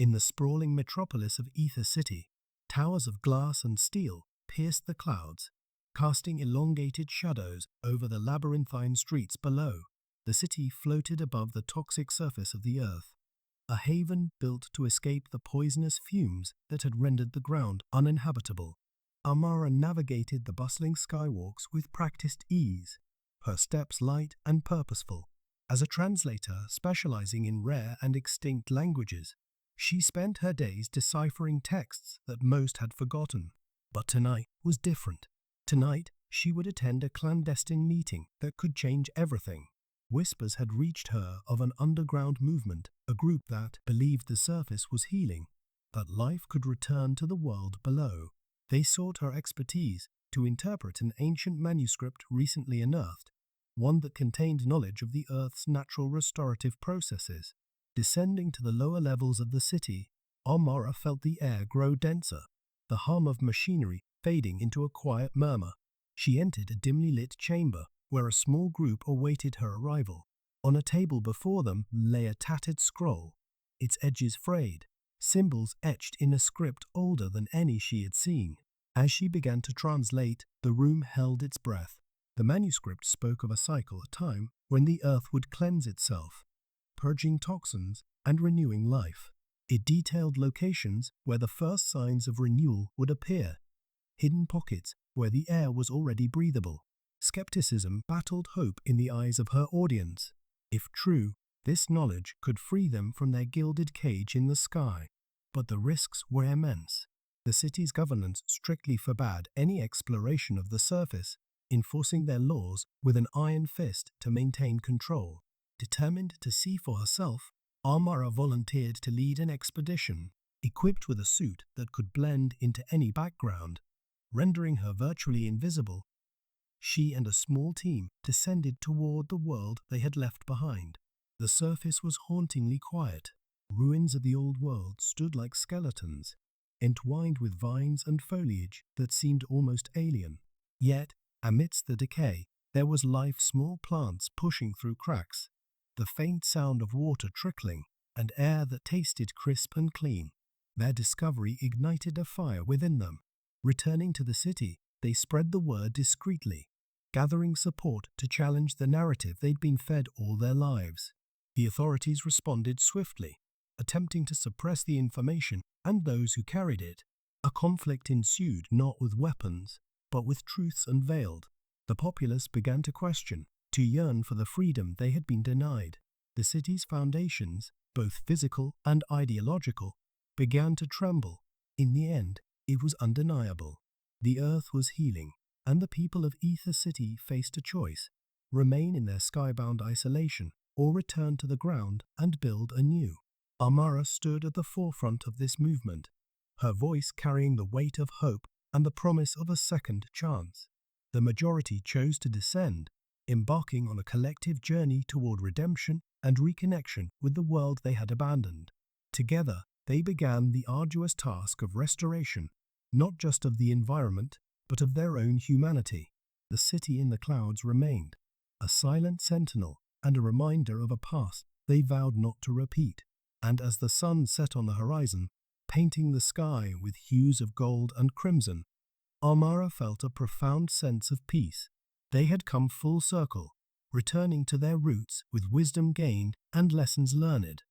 In the sprawling metropolis of Aether City, towers of glass and steel pierced the clouds, casting elongated shadows over the labyrinthine streets below. The city floated above the toxic surface of the earth, a haven built to escape the poisonous fumes that had rendered the ground uninhabitable. Amara navigated the bustling skywalks with practiced ease, her steps light and purposeful. As a translator specializing in rare and extinct languages, she spent her days deciphering texts that most had forgotten. But tonight was different. Tonight, she would attend a clandestine meeting that could change everything. Whispers had reached her of an underground movement, a group that believed the surface was healing, that life could return to the world below. They sought her expertise to interpret an ancient manuscript recently unearthed, one that contained knowledge of the Earth's natural restorative processes. Descending to the lower levels of the city, Amara felt the air grow denser, the hum of machinery fading into a quiet murmur. She entered a dimly lit chamber where a small group awaited her arrival. On a table before them lay a tattered scroll, its edges frayed, symbols etched in a script older than any she had seen. As she began to translate, the room held its breath. The manuscript spoke of a cycle, a time when the earth would cleanse itself, purging toxins and renewing life. It detailed locations where the first signs of renewal would appear, hidden pockets where the air was already breathable. Skepticism battled hope in the eyes of her audience. If true, this knowledge could free them from their gilded cage in the sky. But the risks were immense. The city's governance strictly forbade any exploration of the surface, enforcing their laws with an iron fist to maintain control. Determined to see for herself, Amara volunteered to lead an expedition, equipped with a suit that could blend into any background, rendering her virtually invisible. She and a small team descended toward the world they had left behind. The surface was hauntingly quiet. Ruins of the old world stood like skeletons, entwined with vines and foliage that seemed almost alien. Yet, amidst the decay, there was life, small plants pushing through cracks, the faint sound of water trickling, and air that tasted crisp and clean. Their discovery ignited a fire within them. Returning to the city, they spread the word discreetly, gathering support to challenge the narrative they'd been fed all their lives. The authorities responded swiftly, attempting to suppress the information and those who carried it. A conflict ensued, not with weapons, but with truths unveiled. The populace began to question, to yearn for the freedom they had been denied. The city's foundations, both physical and ideological, began to tremble. In the end, it was undeniable. The earth was healing, and the people of Aether City faced a choice: remain in their skybound isolation or return to the ground and build anew. Amara stood at the forefront of this movement, her voice carrying the weight of hope and the promise of a second chance. The majority chose to descend, embarking on a collective journey toward redemption and reconnection with the world they had abandoned. Together, they began the arduous task of restoration, not just of the environment, but of their own humanity. The city in the clouds remained, a silent sentinel and a reminder of a past they vowed not to repeat. And as the sun set on the horizon, painting the sky with hues of gold and crimson, Amara felt a profound sense of peace. They had come full circle, returning to their roots with wisdom gained and lessons learned.